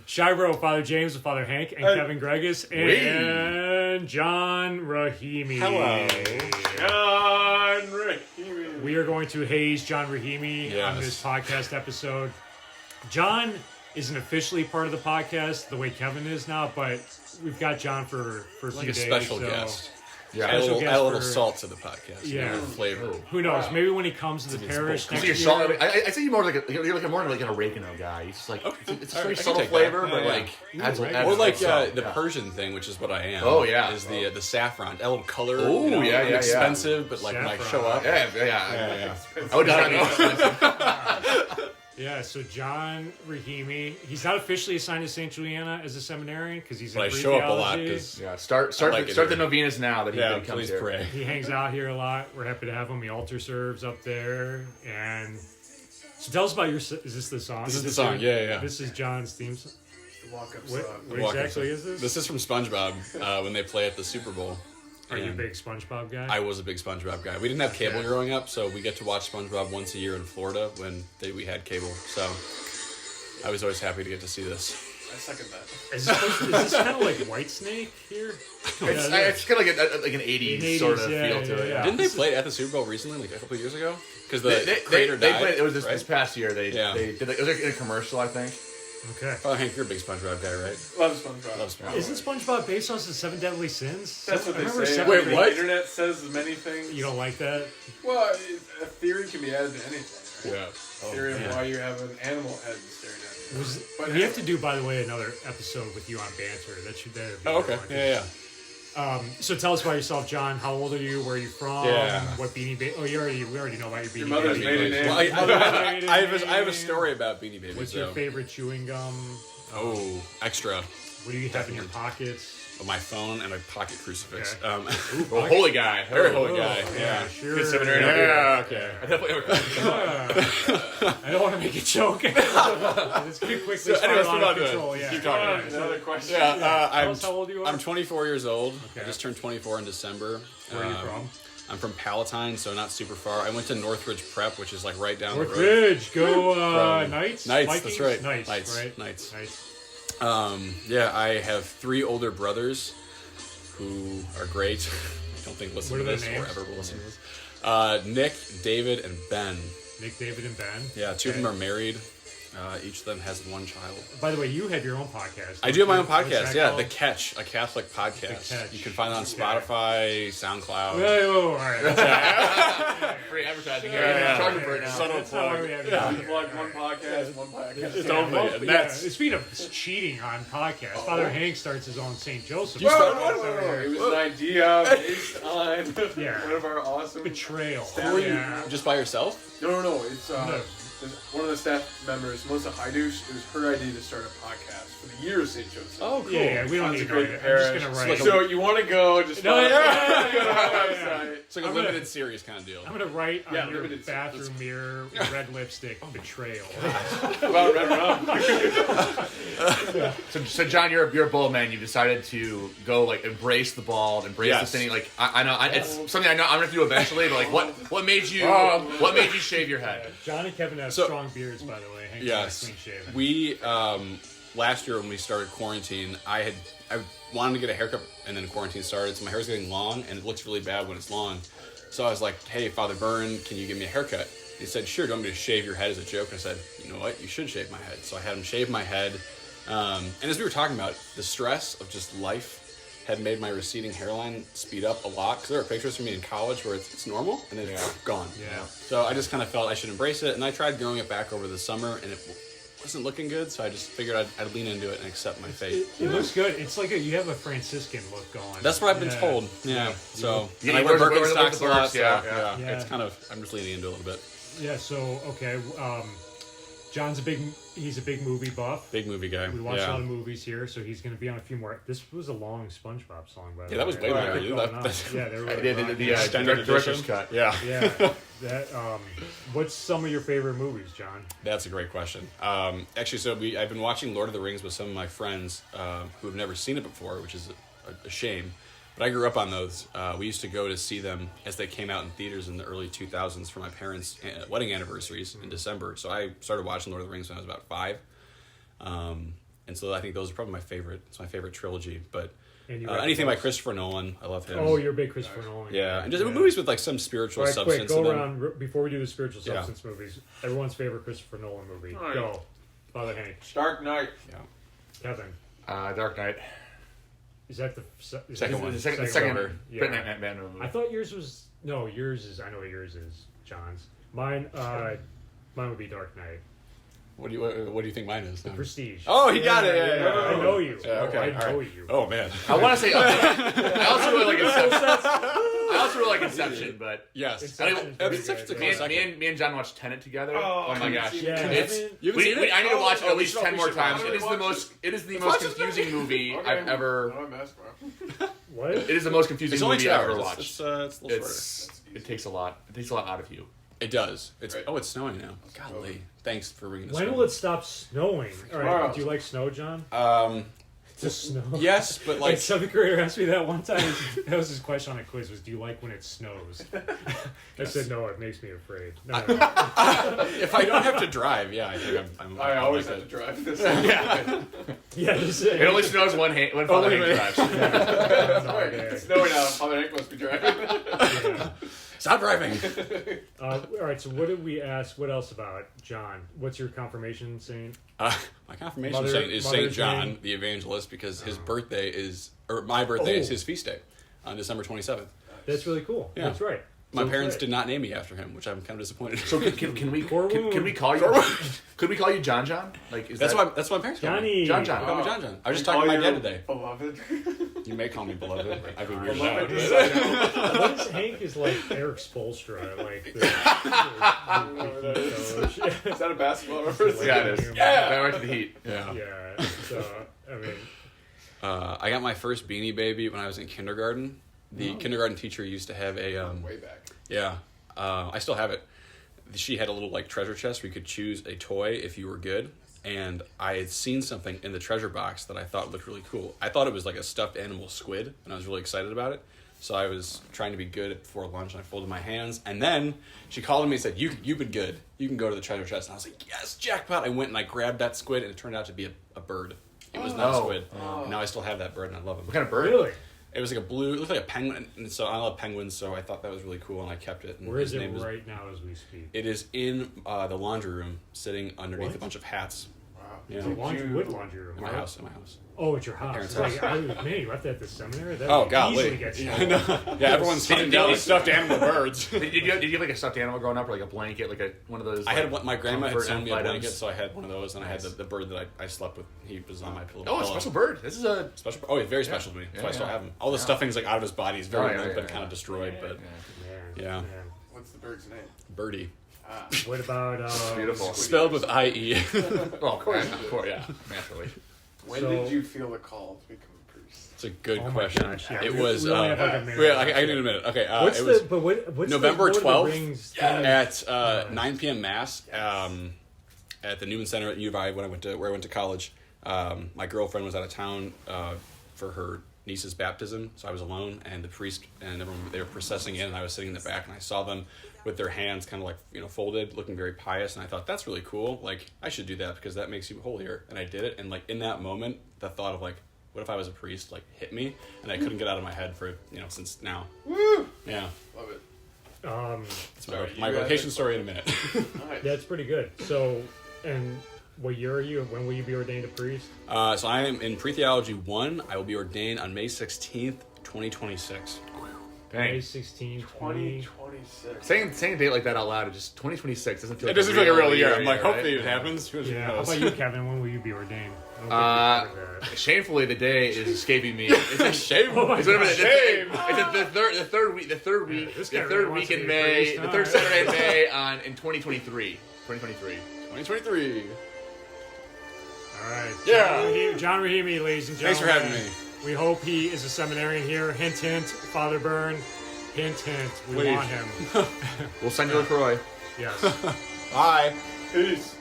Shiro, Father James, Father Hank, and Kevin Gregus, and John Rahimi. Hello. John Rahimi. We are going to haze John Rahimi on this podcast episode. John isn't officially part of the podcast the way Kevin is now, but we've got John for a few days. A special guest. Yeah, add a little salt to the podcast. Yeah, flavor. Who knows? Maybe when he comes to the parish next year. I say you're more like an oregano guy. He's just like it's a very subtle flavor, but like adds or like the Persian thing, which is what I am. Oh yeah, is the saffron, a little color. Oh yeah, expensive, but like when I show up, yeah. I would not be expensive. Yeah, so John Rahimi, he's not officially assigned to St. Juliana as a seminarian because he's in But I Greek show up a lot. Start the novenas now that he comes here. Pray. He hangs out here a lot. We're happy to have him. He altar serves up there. And so tell us about is this the song? This is the song, yeah. This is John's theme song. The walk-up What song. exactly is this? This is from SpongeBob when they play at the Super Bowl. Are you a big SpongeBob guy? I was a big SpongeBob guy. We didn't have cable growing up, so we get to watch SpongeBob once a year in Florida when we had cable. So I was always happy to get to see this. I second that. Is this kind of like Whitesnake here? It's kind of like an 80s sort of feel to it. Yeah. Didn't they play it at the Super Bowl recently, like a couple of years ago? Because the creator died. Played, it was right? this past year. They did it was like in a commercial, I think. Okay. Oh, Hank, you're a big SpongeBob guy, right? Love SpongeBob. Isn't SpongeBob based on the Seven Deadly Sins? That's what they say. Wait, what? The internet says many things. You don't like that? Well, a theory can be added to anything, right? Yeah. Theory of why you have an animal head staring at you. But we have to do, by the way, another episode with you on banter. That should be okay. Yeah. So tell us about yourself, John. How old are you? Where are you from? Yeah. What Beanie Baby? Oh, we already know about your Beanie Your mother's Baby. maiden name. Well, I have a story about Beanie Babies. What's your favorite chewing gum? Oh, extra. What do you have in your pockets? My phone and a pocket crucifix. Okay. Holy guy. Very holy guy. Yeah, sure. Good seminary. Yeah, okay. I don't want to make a joke. Let's quickly start out of control. Yeah. Keep talking. Another question. Tell us how old you are. I'm 24 years old. Okay. I just turned 24 in December. Where are you from? I'm from Palatine, so not super far. I went to Northridge Prep, which is like right down the road. Northridge, go Knights. Knights, Vikings? that's right. Knights, right? Knights. Nice. I have 3 older brothers who are great. I don't think listen to this or ever will listen to this. Nick, David, and Ben. Nick, David, and Ben. Yeah, 2 of them are married. Each of them has 1 child. By the way, you have your own podcast. I do have my own What's podcast. that Yeah, called? The Catch, a Catholic podcast. The Catch. You can find it on Spotify, SoundCloud. Whoa, all right. Free advertising. Yeah. Charging for it now. That's not why we have you. Plug one podcast. Totally. Yeah, speaking of cheating on podcasts, Father Hank starts his own St. Joseph. You start It was an idea based on Yeah. one of our awesome Betrayal. Who are you? Yeah. Just by yourself? No. It's one of the staff members, Melissa Haidush. It was her idea to start a podcast for the year of St. Joseph. Oh, cool. Yeah, we don't need to write it. I'm Parish. just going to write So you want to go? Just No, go to yeah. our website. It's like a limited series kind of deal. I'm going to write on your limited- bathroom mirror, red lipstick, betrayal. About Red Rum. So John, you're a bull man. You decided to go embrace the bald, embrace this thing. Like I know it's something I know I'm gonna do eventually. But what made you shave your head? John and Kevin have strong beards, by the way. Hank's Yes. clean shaven. We, last year when we started quarantine, I wanted to get a haircut and then quarantine started, so my hair's getting long and it looks really bad when it's long. So I was like, hey, Father Byrne, can you give me a haircut? He said, sure, do you want me to shave your head as a joke? I said, you know what, you should shave my head. So I had him shave my head. And as we were talking about, the stress of just life had made my receding hairline speed up a lot, because there are pictures of me in college where it's normal and then it's gone. Yeah. So I just kind of felt I should embrace it, and I tried growing it back over the summer, and it wasn't looking good, so I just figured I'd lean into it and accept my fate. It looks good. It's like you have a Franciscan look going. That's what I've been told. Yeah. So Yeah, and I he wear wears Birkenstocks the a lot. Birks, So, yeah. It's kind of, I'm just leaning into it a little bit. Yeah, so, okay. John's he's a big movie buff. Big movie guy. We watch a lot of movies here, so he's going to be on a few more. This was a long SpongeBob song, by the way. Yeah, that was way longer. Yeah, they were extended director's edition. cut. Yeah. Yeah. What's some of your favorite movies, John? That's a great question. Actually, so I've been watching Lord of the Rings with some of my friends who have never seen it before, which is a shame. But I grew up on those. We used to go to see them as they came out in theaters in the early 2000s for my parents' wedding anniversaries in December. So I started watching Lord of the Rings when I was about 5. And And so I think those are probably my favorite. It's my favorite trilogy. But And anything by Christopher Nolan, I love him. Oh, you're a big Christopher Nolan. Yeah, and just movies with like some spiritual Quick, substance. go around before we do the spiritual Yeah. substance movies. Everyone's favorite Christopher Nolan movie. All right. Go, Father Hank. Dark Knight. Yeah. Kevin. Dark Knight. Is that the Second one. The second one? Yeah. Batman movie. I thought yours was yours is. I know what yours is. John's. Mine would be Dark Knight. What do you think mine is? The Prestige. Oh, he got it. Yeah. I know you. Yeah, okay. I know all right. you. Oh man. I want to say. I also really like Inception, but Yes. Inception's I mean, pretty Inception's a good, close yeah. second. me and John watched Tenet together. Oh, my gosh, yeah. it's You haven't seen it? I need to watch it at least we 10 more should times. watch It is the most watch it. confusing movie I've ever. I'm asking. What? It is the most confusing It's only movie 2 I've hours. ever watched. It's a little shorter. It takes a lot. It takes a lot out of you. It does. It's Right. it's snowing now. Golly. Thanks for bringing this. When up. will it stop snowing? All right. Tomorrow. Do you like snow, John? Just snow. Yes, but like seventh grader asked me that one time. That was his question on a quiz: was do you like when it snows? I said no. It makes me afraid. No. if I don't have to drive, yeah, I think I'm I always like have to that. drive this. Yeah, just It only snows when Father Hank drives. Sorry, it's snowing out. Father Hank must be driving. Yeah. Stop driving. All right. So what did we ask? What else about John? What's your confirmation saint? My confirmation saint is Saint Mother's John name? the Evangelist because his birthday is, or my birthday is his feast day on December 27th. That's really cool. Yeah. That's right. My So parents right. did not name me after him, which I'm kind of disappointed. So can we call you? Could we call you John? Like is that's that, why my parents called Johnny. me. John. Call me John. I was just Call talking to my you dad today. Beloved. You may call me beloved. I'd be weird Beloved. out. What is Hank is like Eric Spoelstra, like the Is that a basketball reference? Yeah, it is. Yeah, right to the Heat. Yeah. Yeah. So I mean, I got my first Beanie Baby when I was in kindergarten. The kindergarten teacher used to have a Way back. yeah. I still have it. She had a little like treasure chest where you could choose a toy if you were good. And I had seen something in the treasure box that I thought looked really cool. I thought it was like a stuffed animal squid, and I was really excited about it. So I was trying to be good before lunch, and I folded my hands. And then she called me and said, you've been good. You can go to the treasure chest. And I was like, yes, jackpot. I went and I grabbed that squid, and it turned out to be a bird. It was not a squid. And now I still have that bird, and I love him. What kind of bird? really? It was like a blue, it looked like a penguin, and so I love penguins, so I thought that was really cool, and I kept it. And Where is his it name right now as we speak? It is in the laundry room, sitting underneath What? a bunch of hats. Wow. Yeah. The what laundry room? In my house, in my house. Oh, at your house. parents' It's like, man, you left that at the seminary? That Oh, would golly. easily get Yeah, stolen. Yeah, everyone's hunting down these stuffed animal birds. Did you have like a stuffed animal growing up, or like a blanket, like one of those? I had like, my grandma had comfort sewn me a items? blanket, so I had one of those, and I had the bird that I slept with. He was on my pillow. Oh, a special bird. This is a Special. Oh, he's very special to me. That's why I still have him. All the stuffing's like out of his body. He's very limp and kind of destroyed, but Man, Yeah. man. What's the bird's name? birdie. Ah. What about beautiful. Spelled with IE. Oh, of course, yeah, naturally. When So- did you feel the call to become a priest? It's a good Oh my question. gosh, yeah. It We- was. we only have like a minute. Wait, I need a minute. Okay, What's it was the but what's November the Lord of 12th the Rings thing? at 9 p.m. mass at the Newman Center at U of I where I went to college. My girlfriend was out of town for her niece's baptism, so I was alone, and the priest and everyone, they were processing in, and I was sitting in the back, and I saw them with their hands kind of like, folded, looking very pious, and I thought, that's really cool. Like, I should do that because that makes you holier. And I did it, and like in that moment, the thought of like, what if I was a priest, like hit me, and I couldn't get out of my head for since now. Woo! Yeah, Love it. it's Sorry, my you had vocation it. story in a minute. Nice. That's pretty good. So, and what year are you? When will you be ordained a priest? So I am in pre-theology 1. I will be ordained on May 16th, 2026. May Dang. 16, 20. 2026. Saying a date like that out loud, it just 2026 doesn't feel. It doesn't feel like a real year. I'm like, right? hopefully it happens. Who Yeah. How knows? about you, Kevin? When will you be ordained? I don't think we've covered Shamefully, the day is escaping me. It's a Shame. It's whatever the, Shame. it's the third week This guy the really third wants week to in be a May, priest, the huh? third Saturday in May in 2023. 2023. 2023. All right. Yeah. John Rahimi, ladies and Thanks gentlemen. for having me. We hope he is a seminarian here. Hint, hint. Father Byrne. Hint, hint. We Please. want him. We'll send you LaCroix. Yes. Bye. Peace.